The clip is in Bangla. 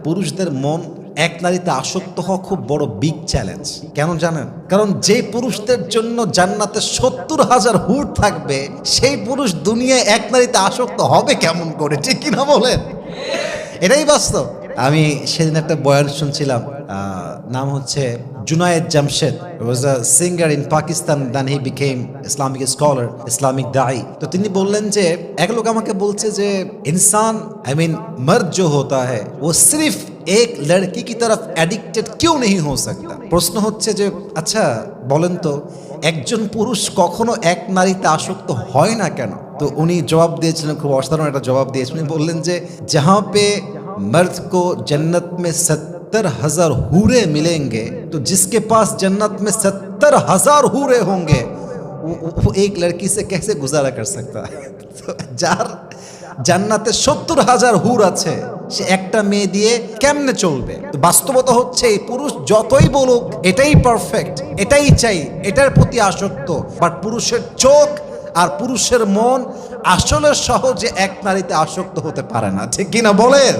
পুরুষদের মন এক নারীতে আসক্ত হওয়া খুব বড় বিগ চ্যালেঞ্জ। কেন জানেন? কারণ যে পুরুষদের জন্য জান্নাতে 70,000 হুর থাকবে, সেই পুরুষ দুনিয়ায় এক নারীতে আসক্ত হবে কেমন করে? ঠিক কিনা বলেন? এটাই বাস্তব। আমি সেদিন একটা বয়ান শুনছিলাম, নাম হচ্ছে Junaid Jamshed, was a singer in Pakistan, then he became Islamic scholar, Islamic দায়ী। তো তিনি বললেন যে এক লোক আমাকে বলছে যে ইনসান मर्द जो होता है वो सिर्फ एक लड़की की तरफ एडिक्टेड क्यों नहीं हो सकता। প্রশ্ন হচ্ছে যে আচ্ছা বলেন তো, একজন পুরুষ কখনো এক নারীতে আসক্ত হয় না কেন? তো উনি জবাব দিয়েছিলেন, খুব অসাধারণ একটা জবাব দিয়েছিলেন। উনি বললেন যে जहां पे मर्द को जन्नत में 70,000 हूरे मिलेंगे, तो जिसके पास जन्नत में 70,000 हूरे होंगे वो एक लड़की से कैसे गुजारा कर सकता है। तो যার জান্নাতে 70,000 হুর আছে, সে একটা মেয়ে দিয়ে কেমনে চলবে? তো বাস্তবতা হচ্ছে এই পুরুষ যতই বলুক এটাই পারফেক্ট, এটাই চাই, এটার প্রতি আসক্ত, বাট পুরুষের চোখ আর পুরুষের মন আসলে সহজে এক নারীতে আসক্ত হতে পারে না। ঠিক কিনা বলেন?